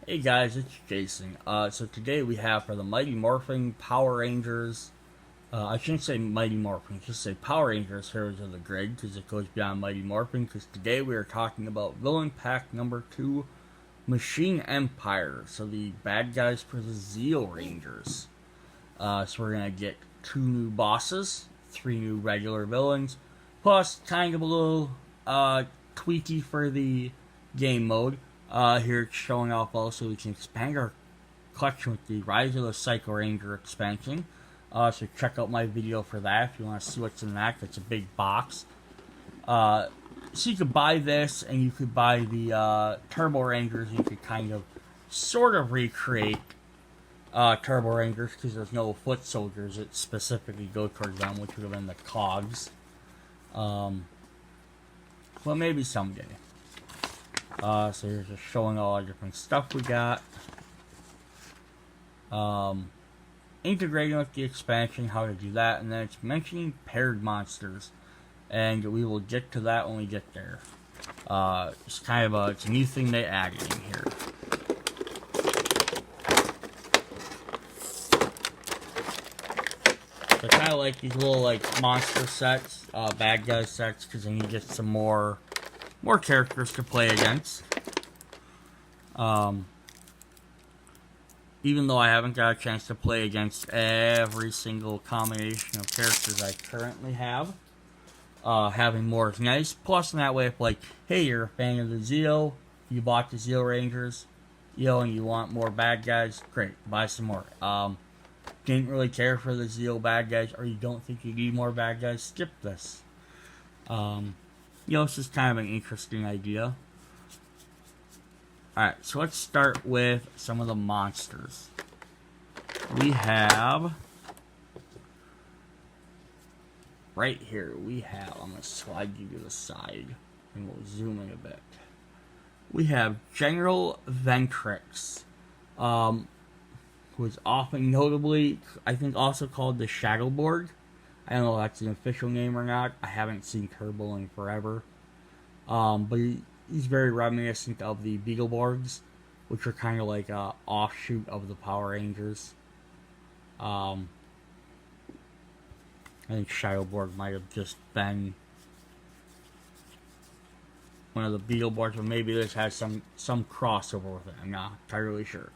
Hey guys, it's Jason. So today we have for the Mighty Morphin Power Rangers. I shouldn't say Mighty Morphin, just say Power Rangers Heroes of the Grid because it goes beyond Mighty Morphin. Because today we are talking about Villain Pack number 2, Machine Empire. So the bad guys for the Zeo Rangers. So we're gonna get 2 new bosses, 3 new regular villains, plus kind of a little tweaky for the game mode. Here it's showing off also we can expand our collection with the Rise of the Psycho Ranger expansion. So check out my video for that if you want to see what's in that. It's a big box. So you could buy this and you could buy the Turbo Rangers. You could kind of sort of recreate Turbo Rangers because there's no foot soldiers that specifically go towards them, which would have been the cogs. Well, maybe someday. So here's just showing all the different stuff we got. Integrating with the expansion, how to do that, and then it's mentioning paired monsters. And we will get to that when we get there. It's kind of it's a new thing they added in here. So I kind of like these little monster sets, bad guy sets, because then you get some more characters to play against. Even though I haven't got a chance to play against every single combination of characters I currently have, having more is nice. Plus, in that way, if hey, you're a fan of the Zeo, you bought the Zeo Rangers, and you want more bad guys, great, buy some more. Didn't really care for the Zeo bad guys, or you don't think you need more bad guys, skip this. This is kind of an interesting idea. Alright, so let's start with some of the monsters. We have... Right here, I'm going to slide you to the side, and we'll zoom in a bit. We have General Venjix, who is often notably, I think, also called the Shadowborg. I don't know if that's an official name or not. I haven't seen Turbo in forever. But he's very reminiscent of the Beetleborgs, which are kind of like an offshoot of the Power Rangers. I think Shadowborg might have just been one of the Beetleborgs, but maybe this has some crossover with it. I'm not entirely sure.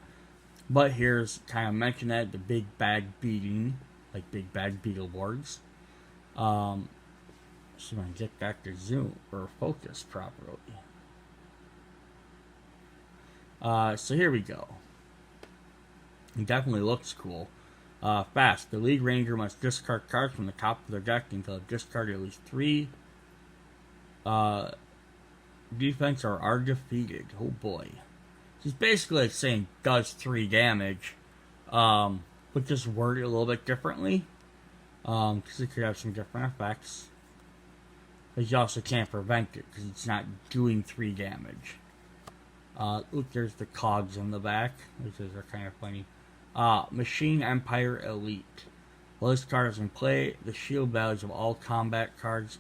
But here's kind of mentioned that the big bad beating, like big bad Beetleborgs. So I'm going to get back to zoom or focus properly. So here we go. It definitely looks cool. Fast. The League Ranger must discard cards from the top of their deck until they've discarded at least 3 defense or are defeated. Oh boy. It's basically like saying does 3 damage, but just worded a little bit differently. Because it could have some different effects. But you also can't prevent it because it's not doing 3 damage. Look, there's the cogs in the back, which are kind of funny. Machine Empire Elite. While this card is in play, the shield values of all combat cards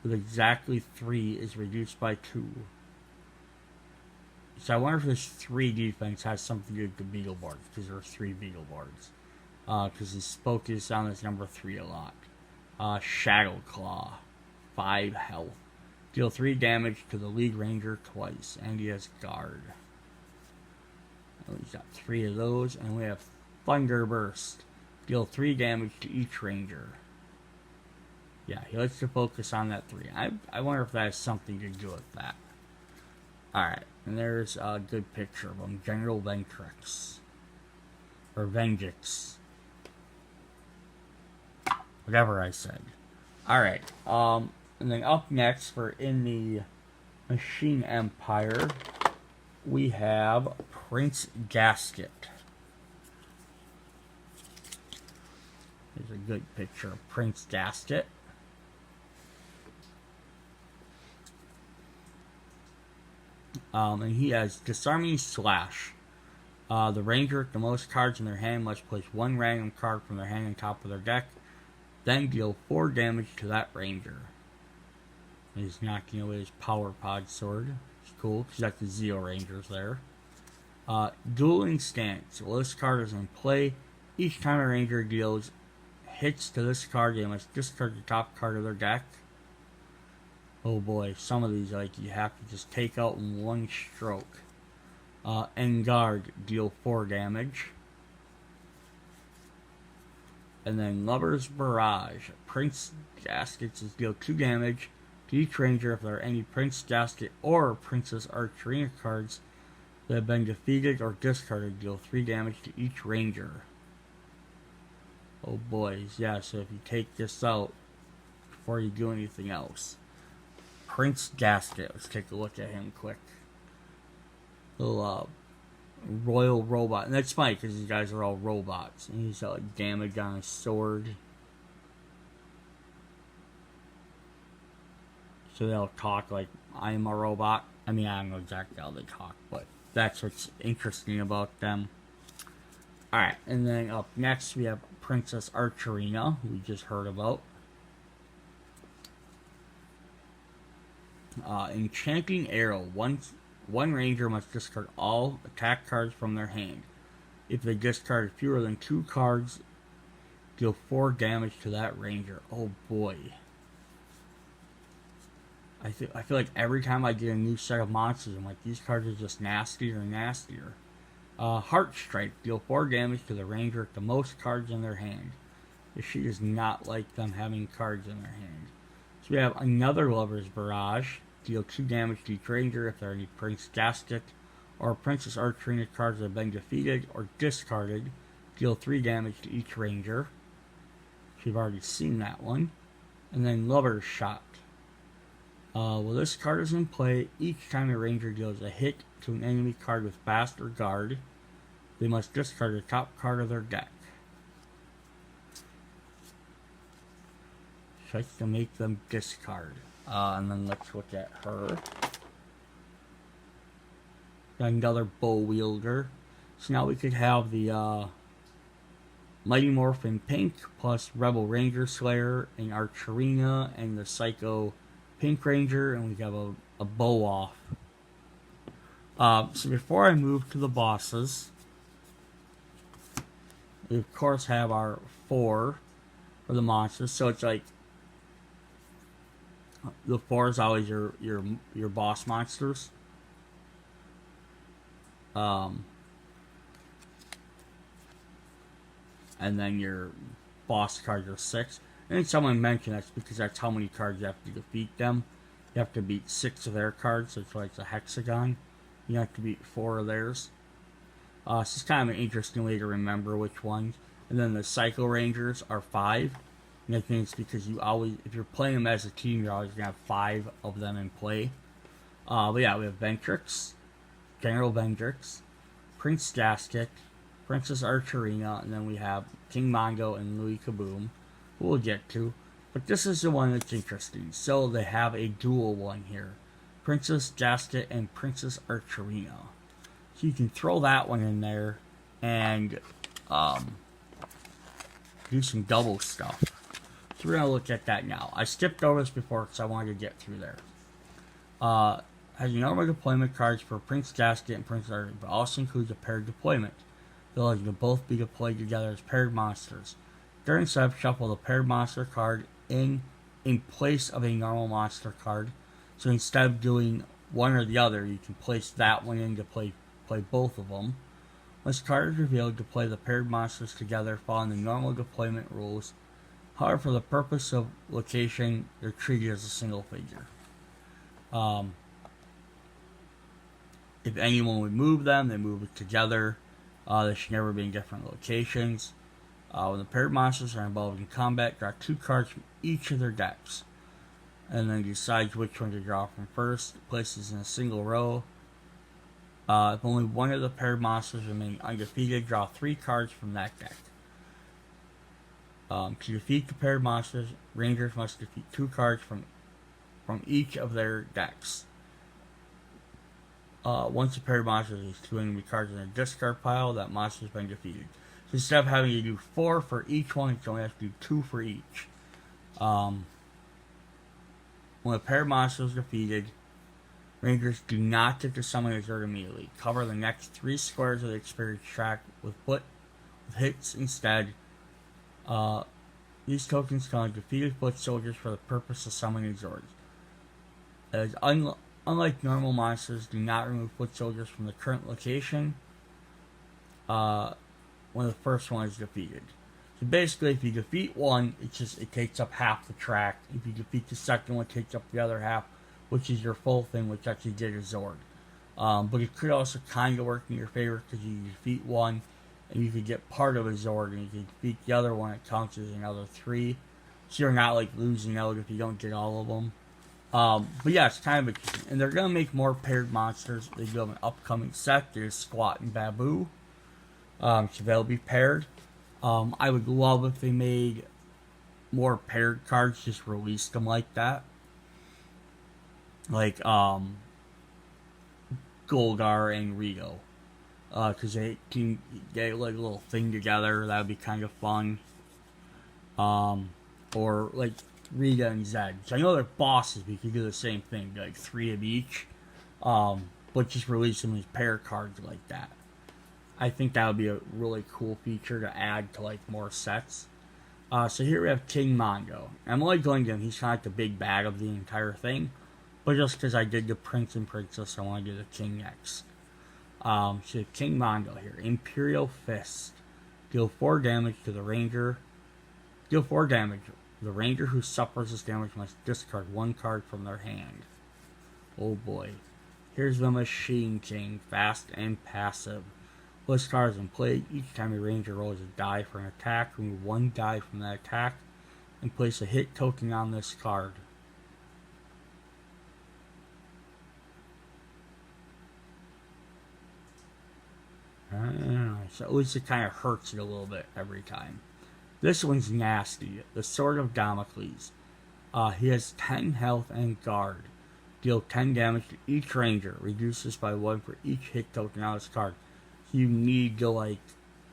with exactly 3 is reduced by 2. So I wonder if this 3 defense has something to do with the Beetleborgs, because there are 3 Beetleborgs. Because he's focused on this number 3 a lot. Shadow Claw. 5 health. Deal 3 damage to the League Ranger twice. And he has guard. He's got 3 of those. And we have Thunder Burst. Deal 3 damage to each Ranger. Yeah, he likes to focus on that 3. I wonder if that has something to do with that. Alright, and there's a good picture of him. General Venjix. Or Venjix. Whatever I said. Alright, and then up next, for in the Machine Empire, we have Prince Gasket. Here's a good picture of Prince Gasket. And he has Disarming Slash. The Ranger with the most cards in their hand must place 1 random card from their hand on top of their deck, then deal 4 damage to that Ranger. And he's knocking away his Power Pod sword. It's cool, because that's the Zeo Rangers there. Dueling Stance. While this card is in play, each time a ranger deals hits to this card, they must discard the top card of their deck. Oh boy, some of these like you have to just take out in one stroke. Engard, deal 4 damage. And then Lover's Barrage. Prince Gaskets deal 2 damage to each ranger if there are any Prince Gasket or Princess Archerina cards that have been defeated or discarded. Deal 3 damage to each ranger. Oh boys, yeah, so if you take this out before you do anything else. Prince Gasket, let's take a look at him quick. Little royal robot, and that's funny because these guys are all robots. And he's got like damage on his sword. So they'll talk like, I'm a robot. I mean, I don't know exactly how they talk, but that's what's interesting about them. Alright, and then up next we have Princess Archerina, who we just heard about. Enchanting Arrow. One ranger must discard all attack cards from their hand. If they discard fewer than 2 cards, deal 4 damage to that ranger. Oh boy. I feel like every time I get a new set of monsters, I'm like, these cards are just nastier and nastier. Heart Strike. Deal 4 damage to the ranger with the most cards in their hand. She does not like them having cards in their hand. So we have another Lover's Barrage. Deal 2 damage to each ranger if there are any Prince Gasket or Princess Archerina cards that have been defeated or discarded. Deal 3 damage to each ranger. We've already seen that one. And then Lover's Shot. Well, this card is in play. Each time a ranger deals a hit to an enemy card with Fast or Guard, they must discard the top card of their deck. Tries to make them discard. And then let's look at her. Got another bow wielder. So now we could have the Mighty Morphin Pink plus Rebel Ranger Slayer and Archerina and the Psycho Pink Ranger, and we have a bow off. So before I move to the bosses, we of course have our 4 for the monsters. So it's like the 4 is always your boss monsters. And then your boss cards are 6. And someone mentioned that's because that's how many cards you have to defeat them. You have to beat 6 of their cards, so it's like a hexagon. You have to beat 4 of theirs. So it's kind of an interesting way to remember which ones. And then the Psycho Rangers are 5. And I think it's because you always, if you're playing them as a team, you're always going to have 5 of them in play. But yeah, we have Venjix, General Venjix, Prince Gasket, Princess Archerina, and then we have King Mondo and Louie Kaboom, who we'll get to. But this is the one that's interesting. So they have a dual one here. Princess Gasket and Princess Archerina. So you can throw that one in there and do some double stuff. So we're going to look at that now. I skipped over this before because I wanted to get through there. Has normal deployment cards for Prince Gasket and Prince Archerina, but also includes a paired deployment. They'll to both be deployed together as paired monsters. During setup, shuffle the paired monster card in place of a normal monster card. So instead of doing one or the other, you can place that one in to play both of them. Once the card is revealed, to play the paired monsters together following the normal deployment rules. However, for the purpose of location, they're treated as a single figure. If anyone would move them, they move it together. They should never be in different locations. When the paired monsters are involved in combat, draw 2 cards from each of their decks. And then decides which one to draw from first. Places in a single row. If only one of the paired monsters remain undefeated, draw 3 cards from that deck. To defeat the paired monsters, Rangers must defeat 2 cards from each of their decks. Once the paired monster has 2 enemy cards in a discard pile, that monster has been defeated. So instead of having to do 4 for each one, you only have to do 2 for each. When a paired monster is defeated, Rangers do not get to summon a Zord immediately. Cover the next 3 squares of the experience track with hits instead. These tokens can defeated foot soldiers for the purpose of summoning Zords. As unlike normal monsters, do not remove foot soldiers from the current location when the first one is defeated. So basically, if you defeat one, it takes up half the track. If you defeat the second one, it takes up the other half, which is your full thing, which actually did a Zord. But it could also kind of work in your favor because you defeat one, and you could get part of a Zord, and you can defeat the other one. It counts as another 3, so you're not like losing out if you don't get all of them. But yeah, it's kind of interesting. And they're gonna make more paired monsters. They do have an upcoming set. There's Squat and Babu. So they'll be paired. I would love if they made more paired cards, just released them like that. Like, Golgar and Rigo. Because they can get like a little thing together. That would be kind of fun. Or like Riga and Zed. So I know they're bosses, but you could do the same thing. Like 3 of each. But just release them as pair cards like that. I think that would be a really cool feature to add to like more sets. So here we have King Mondo. I'm only going to him. He's kind of like the big bag of the entire thing. But just because I did the Prince and Princess, I want to do the King next. So King Mondo here. Imperial Fist. Deal 4 damage to the Ranger. Deal 4 damage. The Ranger who suffers this damage must discard 1 card from their hand. Oh boy. Here's the Machine King. Fast and passive. List cards in play. Each time a Ranger rolls a die for an attack, remove 1 die from that attack and place a hit token on this card. So at least it kind of hurts it a little bit every time. This one's nasty. The Sword of Damocles. He has 10 health and guard. Deal 10 damage to each Ranger. Reduces by 1 for each hit token on this card. You need to like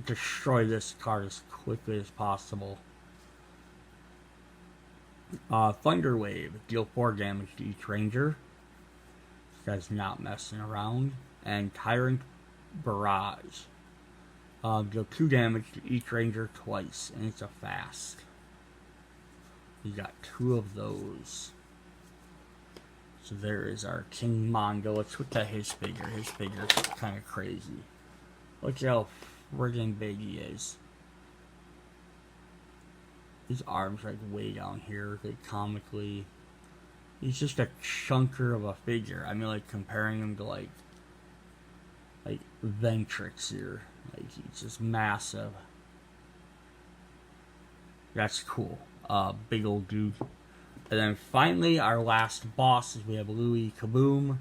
destroy this card as quickly as possible. Thunder Wave. Deal 4 damage to each Ranger. This guy's not messing around. And Tyrant Barrage. Deal 2 damage to each Ranger twice. And it's a fast. We got 2 of those. So there is our King Mondo. Let's look at his figure. His figure is kind of crazy. Look at how friggin' big he is. His arms are like way down here, like comically. He's just a chunker of a figure. I mean, like comparing him to like Venjix here. Like he's just massive. That's cool. Big old dude. And then finally, our last boss is we have Louie Kaboom.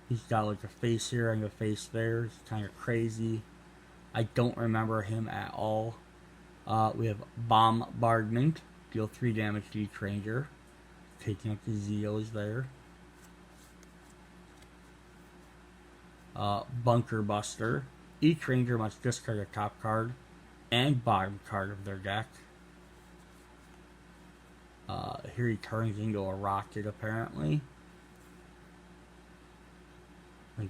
He's got like a face here and a face there. It's kind of crazy. I don't remember him at all. We have Bombardment. Deal 3 damage to each Ranger. Taking up the Zeos there. Bunker Buster. Each Ranger must discard a top card and bottom card of their deck. Here he turns into a rocket apparently. He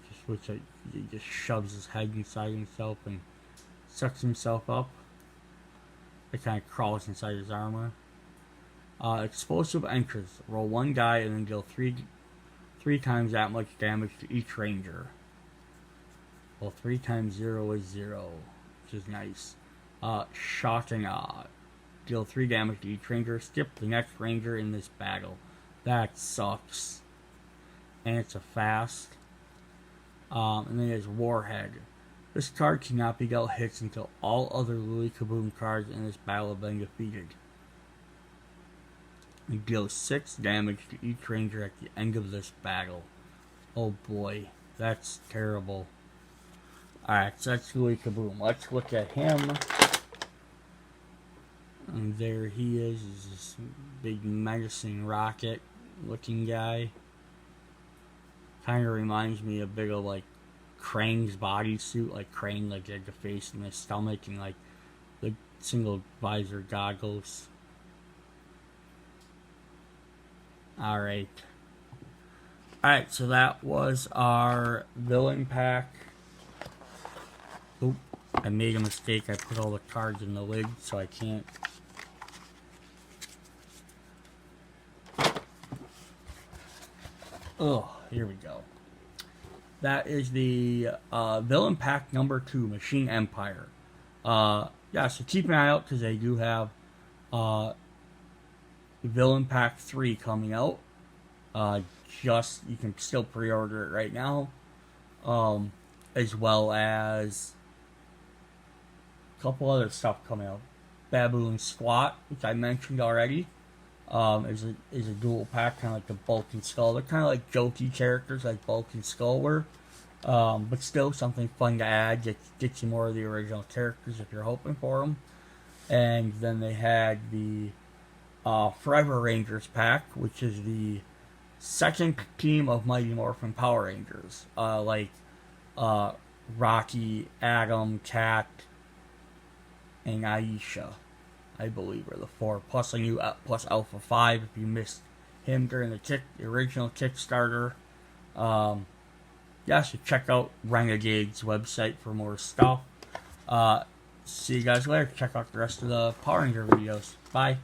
just shoves his head inside himself and sucks himself up. It kind of crawls inside his armor. Explosive Entrance. Roll 1 die and then deal 3 times that much damage to each Ranger. Well, 3 times 0 is 0, which is nice. Shock and Awe. Deal 3 damage to each Ranger. Skip the next Ranger in this battle. That sucks. And it's a fast. And then there's Warhead. This card cannot be dealt hits until all other Louie Kaboom cards in this battle have been defeated. It deals 6 damage to each Ranger at the end of this battle. Oh boy, that's terrible. Alright, so that's Louie Kaboom. Let's look at him. And there he is. He's this big menacing rocket looking guy. Kind of reminds me a bit of like Krang's bodysuit, like Krang, like had the face and the stomach and like the single visor goggles. Alright. Alright, so that was our villain pack. Oop, I made a mistake. I put all the cards in the lid, so I can't. Oh, here we go. That is the villain pack number 2, Machine Empire. Yeah, so keep an eye out because they do have villain pack 3 coming out. You can still pre-order it right now, as well as a couple other stuff coming out. Baboon Squat, which I mentioned already, is a dual pack, kind of like the Bulk and Skull. They're kind of like jokey characters, like Bulk and Skull were, but still something fun to add. Get you more of the original characters if you're hoping for them. And then they had the Forever Rangers pack, which is the second team of Mighty Morphin Power Rangers, like Rocky, Adam, Cat, and Aisha, I believe, are the 4. Plus plus Alpha 5 if you missed him during the original Kickstarter. Yeah, so check out Renegade's website for more stuff. See you guys later. Check out the rest of the Power Ranger videos. Bye.